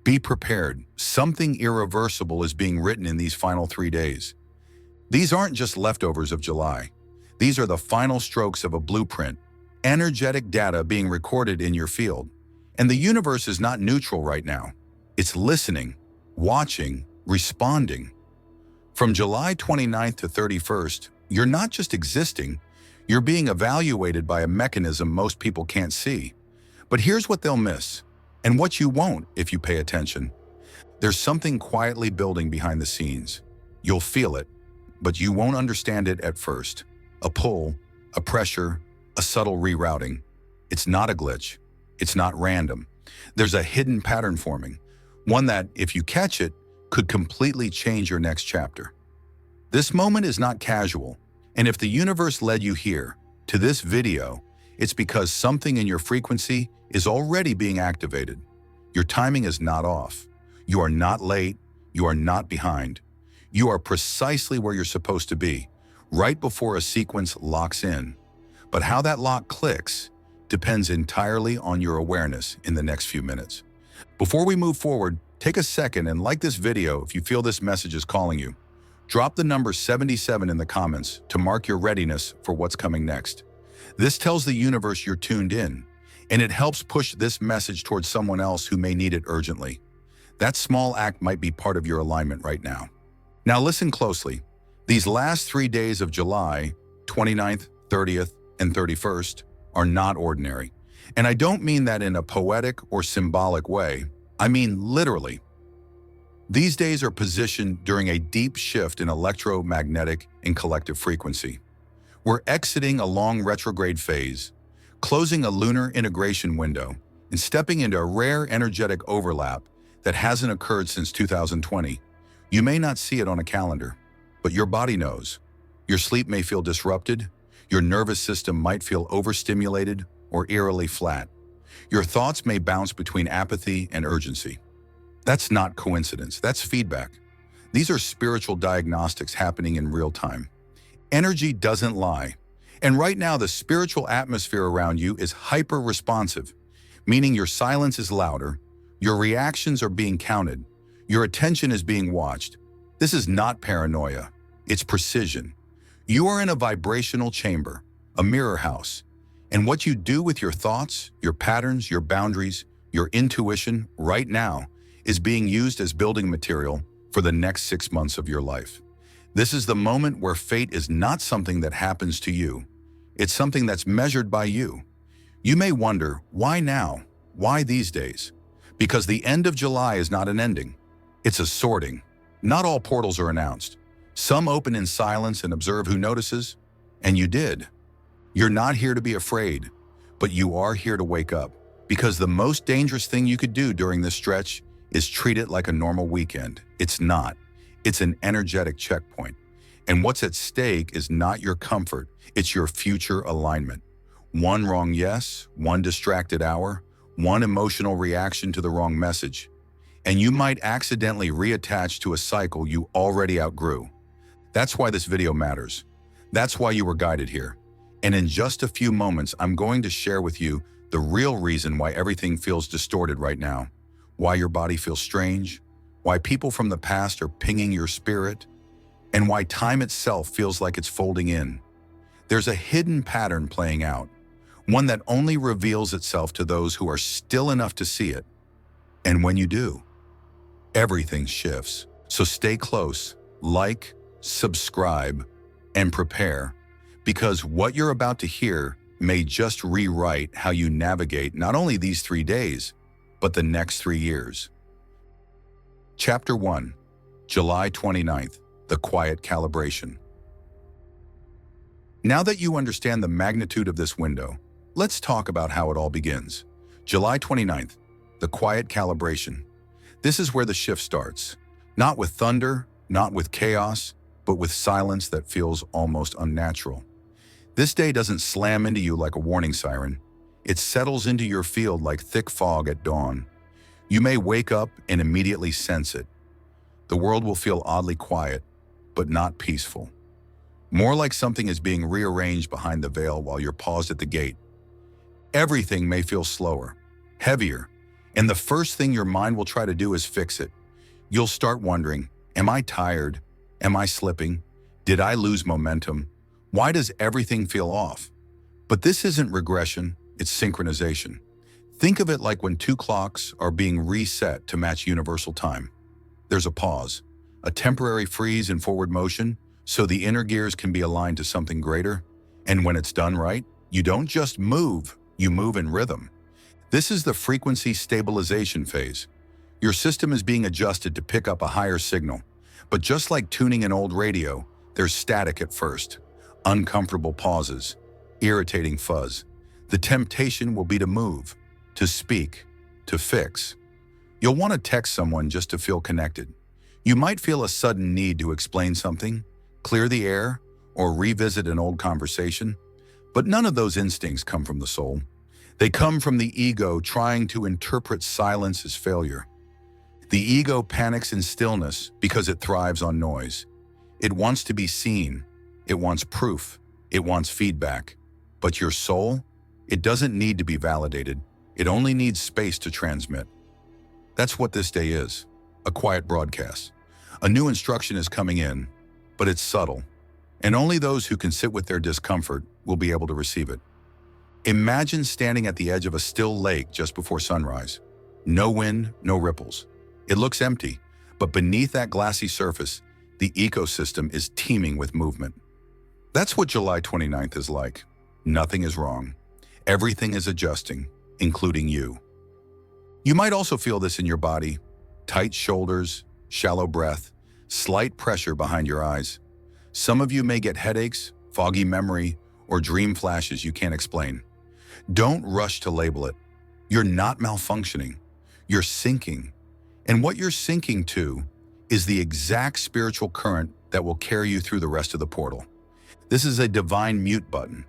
Be prepared. Something irreversible is being written in these final 3 days. These aren't just leftovers of July. These are the final strokes of a blueprint, energetic data being recorded in your field. And the universe is not neutral right now. It's listening, watching, responding. From July 29th to 31st, you're not just existing, you're being evaluated by a mechanism most people can't see. But here's what they'll miss, and what you won't if you pay attention. There's something quietly building behind the scenes. You'll feel it, but you won't understand it at first. A pull, a pressure, a subtle rerouting. It's not a glitch. It's not random. There's a hidden pattern forming, one that, if you catch it, could completely change your next chapter. This moment is not casual, and if the universe led you here, to this video, it's because something in your frequency is already being activated. Your timing is not off. You are not late. You are not behind. You are precisely where you're supposed to be, right before a sequence locks in. But how that lock clicks depends entirely on your awareness in the next few minutes. Before we move forward, take a second and like this video if you feel this message is calling you. Drop the number 77 in the comments to mark your readiness for what's coming next. This tells the universe you're tuned in, and it helps push this message towards someone else who may need it urgently. That small act might be part of your alignment right now. Now listen closely. These last 3 days of July, 29th, 30th, and 31st, are not ordinary. And I don't mean that in a poetic or symbolic way. I mean literally. These days are positioned during a deep shift in electromagnetic and collective frequency. We're exiting a long retrograde phase, closing a lunar integration window, and stepping into a rare energetic overlap that hasn't occurred since 2020. You may not see it on a calendar, but your body knows. Your sleep may feel disrupted, your nervous system might feel overstimulated or eerily flat. Your thoughts may bounce between apathy and urgency. That's not coincidence, that's feedback. These are spiritual diagnostics happening in real time. Energy doesn't lie. And right now, the spiritual atmosphere around you is hyper-responsive, meaning your silence is louder, your reactions are being counted, your attention is being watched. This is not paranoia, it's precision. You are in a vibrational chamber, a mirror house, and what you do with your thoughts, your patterns, your boundaries, your intuition right now is being used as building material for the next 6 months of your life. This is the moment where fate is not something that happens to you. It's something that's measured by you. You may wonder, why now? Why these days? Because the end of July is not an ending. It's a sorting. Not all portals are announced. Some open in silence and observe who notices, and you did. You're not here to be afraid, but you are here to wake up, because the most dangerous thing you could do during this stretch is treat it like a normal weekend. It's not. It's an energetic checkpoint. And what's at stake is not your comfort, it's your future alignment. One wrong yes, one distracted hour, one emotional reaction to the wrong message, and you might accidentally reattach to a cycle you already outgrew. That's why this video matters. That's why you were guided here. And in just a few moments, I'm going to share with you the real reason why everything feels distorted right now, why your body feels strange, why people from the past are pinging your spirit, and why time itself feels like it's folding in. There's a hidden pattern playing out, one that only reveals itself to those who are still enough to see it. And when you do, everything shifts. So stay close, like, subscribe, and prepare, because what you're about to hear may just rewrite how you navigate not only these 3 days, but the next 3 years. Chapter 1, July 29th, The Quiet Calibration. Now that you understand the magnitude of this window, let's talk about how it all begins. July 29th, The Quiet Calibration. This is where the shift starts. Not with thunder, not with chaos, but with silence that feels almost unnatural. This day doesn't slam into you like a warning siren. It settles into your field like thick fog at dawn. You may wake up and immediately sense it. The world will feel oddly quiet, but not peaceful. More like something is being rearranged behind the veil while you're paused at the gate. Everything may feel slower, heavier, And the first thing your mind will try to do is fix it. You'll start wondering, am I tired? Am I slipping? Did I lose momentum? Why does everything feel off? But this isn't regression, it's synchronization. Think of it like when two clocks are being reset to match universal time. There's a pause, a temporary freeze in forward motion, so the inner gears can be aligned to something greater. And when it's done right, you don't just move, you move in rhythm. This is the frequency stabilization phase. Your system is being adjusted to pick up a higher signal. But just like tuning an old radio, there's static at first, uncomfortable pauses, irritating fuzz. The temptation will be to move, to speak, to fix. You'll want to text someone just to feel connected. You might feel a sudden need to explain something, clear the air, or revisit an old conversation. But none of those instincts come from the soul. They come from the ego trying to interpret silence as failure. The ego panics in stillness because it thrives on noise. It wants to be seen. It wants proof. It wants feedback. But your soul, it doesn't need to be validated. It only needs space to transmit. That's what this day is, a quiet broadcast. A new instruction is coming in, but it's subtle, and only those who can sit with their discomfort will be able to receive it. Imagine standing at the edge of a still lake just before sunrise. No wind, no ripples. It looks empty, but beneath that glassy surface, the ecosystem is teeming with movement. That's what July 29th is like. Nothing is wrong. Everything is adjusting, including you. You might also feel this in your body: tight shoulders, shallow breath, slight pressure behind your eyes. Some of you may get headaches, foggy memory, or dream flashes you can't explain. Don't rush to label it. You're not malfunctioning. You're sinking. And what you're sinking to is the exact spiritual current that will carry you through the rest of the portal. This is a divine mute button.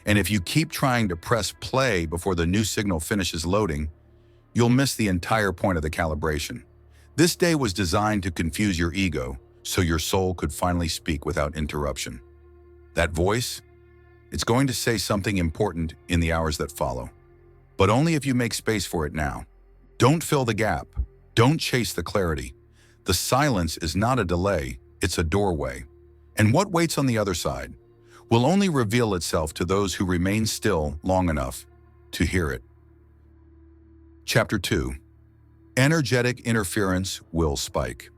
And if you keep trying to press play before the new signal finishes loading, you'll miss the entire point of the calibration. This day was designed to confuse your ego so your soul could finally speak without interruption. That voice, it's going to say something important in the hours that follow, but only if you make space for it now. Don't fill the gap. Don't chase the clarity. The silence is not a delay, it's a doorway. And what waits on the other side will only reveal itself to those who remain still long enough to hear it. Chapter 2. Energetic interference will spike.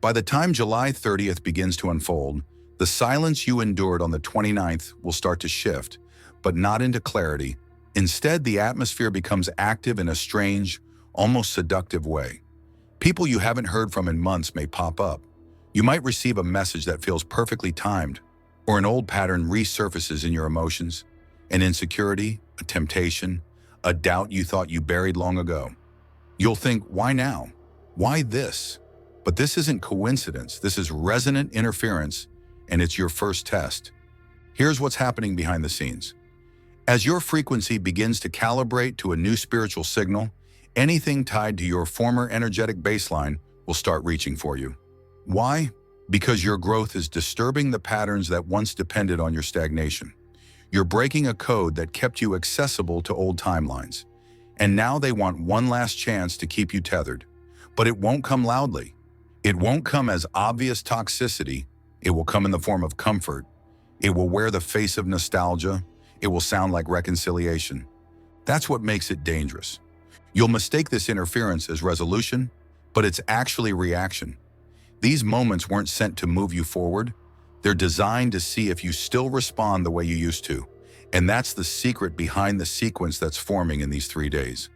By the time July 30th begins to unfold, the silence you endured on the 29th will start to shift, but not into clarity. Instead, the atmosphere becomes active in a strange, almost seductive way. People you haven't heard from in months may pop up. You might receive a message that feels perfectly timed, or an old pattern resurfaces in your emotions, an insecurity, a temptation, a doubt you thought you buried long ago. You'll think, why now? Why this? But this isn't coincidence. This is resonant interference, and it's your first test. Here's what's happening behind the scenes. As your frequency begins to calibrate to a new spiritual signal, anything tied to your former energetic baseline will start reaching for you. Why? Because your growth is disturbing the patterns that once depended on your stagnation. You're breaking a code that kept you accessible to old timelines. And now they want one last chance to keep you tethered. But it won't come loudly. It won't come as obvious toxicity. It will come in the form of comfort. It will wear the face of nostalgia. It will sound like reconciliation. That's what makes it dangerous. You'll mistake this interference as resolution, but it's actually reaction. These moments weren't sent to move you forward. They're designed to see if you still respond the way you used to. And that's the secret behind the sequence that's forming in these 3 days.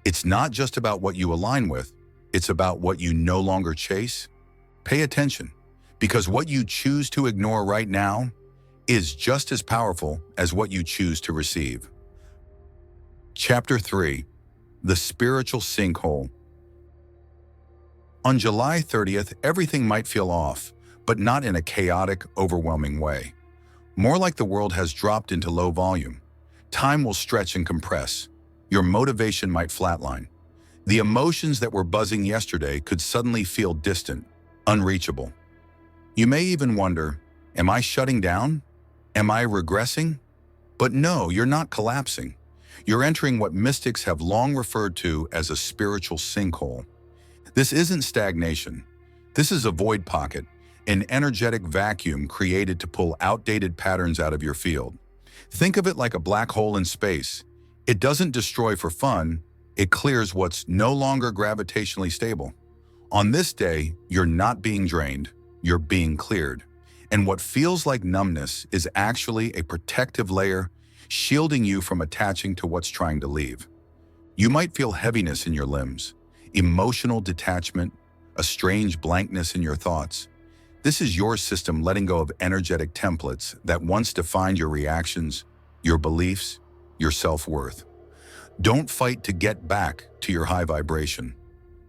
It's not just about what you align with. It's about what you no longer chase. Pay attention, because what you choose to ignore right now is just as powerful as what you choose to receive. Chapter 3. The Spiritual Sinkhole. On July 30th, everything might feel off, but not in a chaotic, overwhelming way. More like the world has dropped into low volume. Time will stretch and compress. Your motivation might flatline. The emotions that were buzzing yesterday could suddenly feel distant, unreachable. You may even wonder, am I shutting down? Am I regressing? But no, you're not collapsing. You're entering what mystics have long referred to as a spiritual sinkhole. This isn't stagnation. This is a void pocket, an energetic vacuum created to pull outdated patterns out of your field. Think of it like a black hole in space. It doesn't destroy for fun, it clears what's no longer gravitationally stable. On this day, you're not being drained, you're being cleared. And what feels like numbness is actually a protective layer shielding you from attaching to what's trying to leave. You might feel heaviness in your limbs, emotional detachment, a strange blankness in your thoughts. This is your system letting go of energetic templates that once defined your reactions, your beliefs, your self-worth. Don't fight to get back to your high vibration.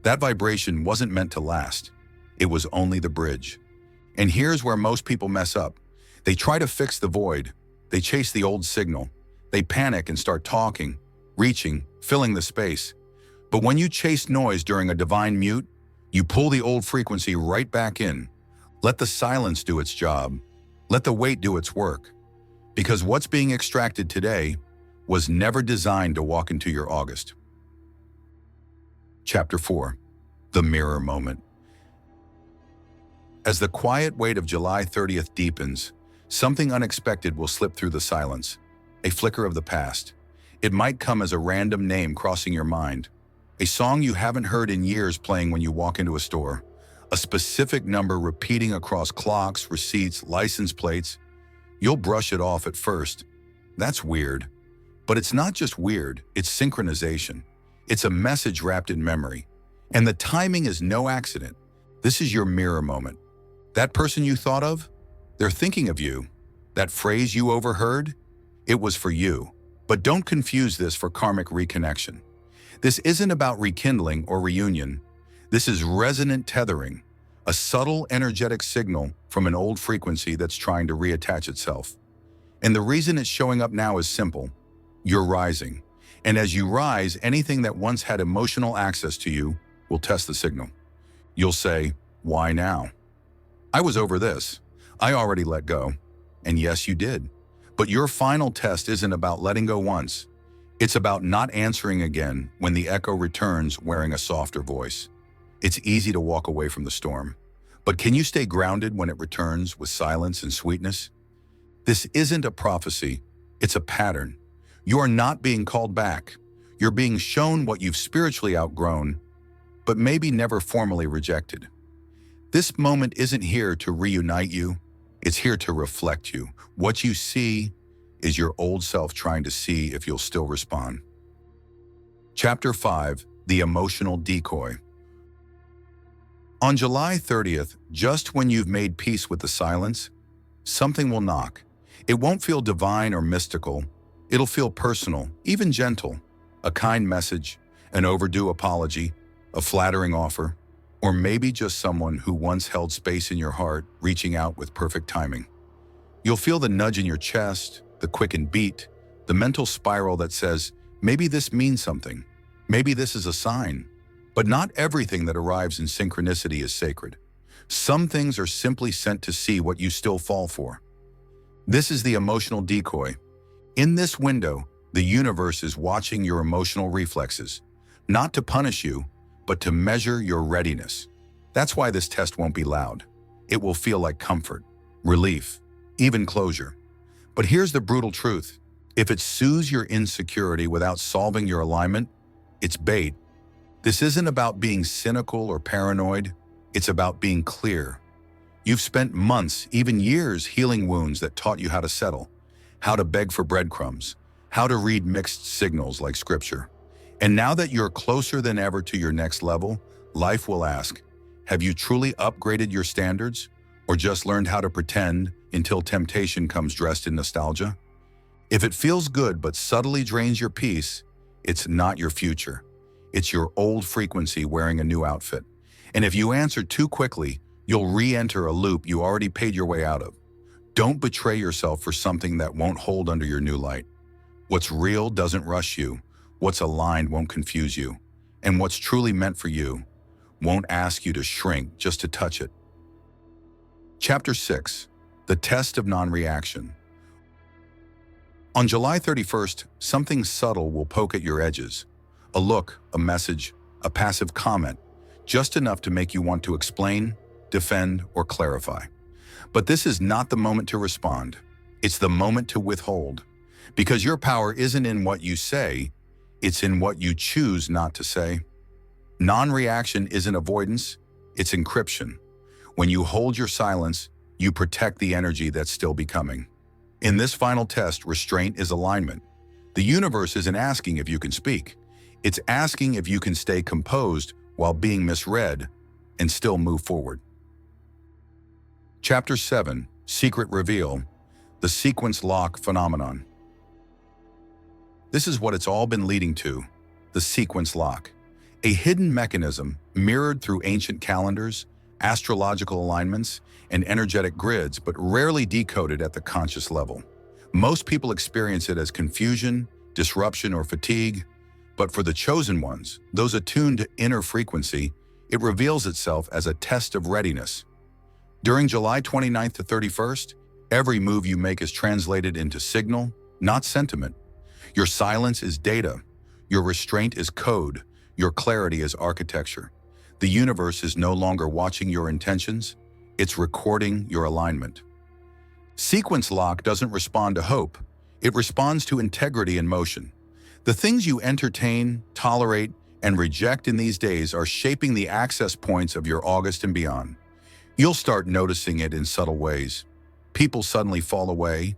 That vibration wasn't meant to last. It was only the bridge. And here's where most people mess up. They try to fix the void. They chase the old signal. They panic and start talking, reaching, filling the space. But when you chase noise during a divine mute, you pull the old frequency right back in. Let the silence do its job. Let the weight do its work. Because what's being extracted today was never designed to walk into your August. Chapter 4. The Mirror Moment. As the quiet weight of July 30th deepens, something unexpected will slip through the silence, a flicker of the past. It might come as a random name crossing your mind, a song you haven't heard in years playing when you walk into a store, a specific number repeating across clocks, receipts, license plates. You'll brush it off at first. That's weird. But it's not just weird, it's synchronization. It's a message wrapped in memory. And the timing is no accident. This is your mirror moment. That person you thought of, they're thinking of you. That phrase you overheard, it was for you. But don't confuse this for karmic reconnection. This isn't about rekindling or reunion. This is resonant tethering, a subtle energetic signal from an old frequency that's trying to reattach itself. And the reason it's showing up now is simple. You're rising. And as you rise, anything that once had emotional access to you will test the signal. You'll say, why now? I was over this. I already let go. And yes, you did. But your final test isn't about letting go once. It's about not answering again when the echo returns wearing a softer voice. It's easy to walk away from the storm. But can you stay grounded when it returns with silence and sweetness? This isn't a prophecy. It's a pattern. You are not being called back. You're being shown what you've spiritually outgrown, but maybe never formally rejected. This moment isn't here to reunite you. It's here to reflect you. What you see is your old self trying to see if you'll still respond. Chapter 5. The Emotional Decoy. On July 30th, just when you've made peace with the silence, something will knock. It won't feel divine or mystical. It'll feel personal, even gentle. A kind message, an overdue apology, a flattering offer, or maybe just someone who once held space in your heart, reaching out with perfect timing. You'll feel the nudge in your chest, the quickened beat, the mental spiral that says, maybe this means something. Maybe this is a sign. But not everything that arrives in synchronicity is sacred. Some things are simply sent to see what you still fall for. This is the emotional decoy. In this window, the universe is watching your emotional reflexes, not to punish you, but to measure your readiness. That's why this test won't be loud. It will feel like comfort, relief, even closure. But here's the brutal truth. If it soothes your insecurity without solving your alignment, it's bait. This isn't about being cynical or paranoid. It's about being clear. You've spent months, even years, healing wounds that taught you how to settle, how to beg for breadcrumbs, how to read mixed signals like scripture. And now that you're closer than ever to your next level, life will ask, have you truly upgraded your standards, or just learned how to pretend until temptation comes dressed in nostalgia? If it feels good but subtly drains your peace, it's not your future. It's your old frequency wearing a new outfit. And if you answer too quickly, you'll re-enter a loop you already paid your way out of. Don't betray yourself for something that won't hold under your new light. What's real doesn't rush you. What's aligned won't confuse you. And what's truly meant for you won't ask you to shrink just to touch it. Chapter 6. The Test of Non-Reaction. On July 31st, something subtle will poke at your edges. A look, a message, a passive comment, just enough to make you want to explain, defend, or clarify. But this is not the moment to respond. It's the moment to withhold. Because your power isn't in what you say, it's in what you choose not to say. Non-reaction isn't avoidance, it's encryption. When you hold your silence, you protect the energy that's still becoming. In this final test, restraint is alignment. The universe isn't asking if you can speak. It's asking if you can stay composed while being misread and still move forward. Chapter 7, Secret Reveal, the Sequence Lock Phenomenon. This is what it's all been leading to, the sequence lock. A hidden mechanism mirrored through ancient calendars, astrological alignments, and energetic grids, but rarely decoded at the conscious level. Most people experience it as confusion, disruption, or fatigue, but for the chosen ones, those attuned to inner frequency, it reveals itself as a test of readiness. During July 29th to 31st, every move you make is translated into signal, not sentiment. Your silence is data. Your restraint is code. Your clarity is architecture. The universe is no longer watching your intentions. It's recording your alignment. Sequence lock doesn't respond to hope. It responds to integrity and motion. The things you entertain, tolerate, and reject in these days are shaping the access points of your August and beyond. You'll start noticing it in subtle ways. People suddenly fall away.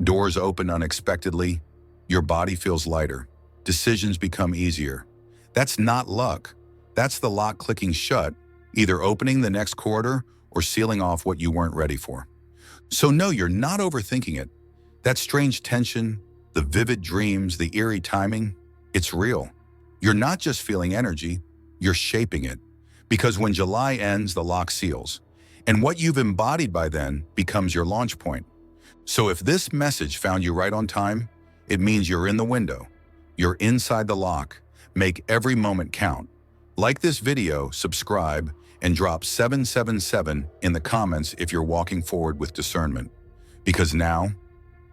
Doors open unexpectedly. Your body feels lighter. Decisions become easier. That's not luck. That's the lock clicking shut, either opening the next corridor or sealing off what you weren't ready for. So no, you're not overthinking it. That strange tension, the vivid dreams, the eerie timing, it's real. You're not just feeling energy, you're shaping it. Because when July ends, the lock seals. And what you've embodied by then becomes your launch point. So if this message found you right on time, it means you're in the window. You're inside the lock. Make every moment count. Like this video, subscribe, and drop 777 in the comments if you're walking forward with discernment. Because now,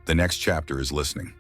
the next chapter is listening.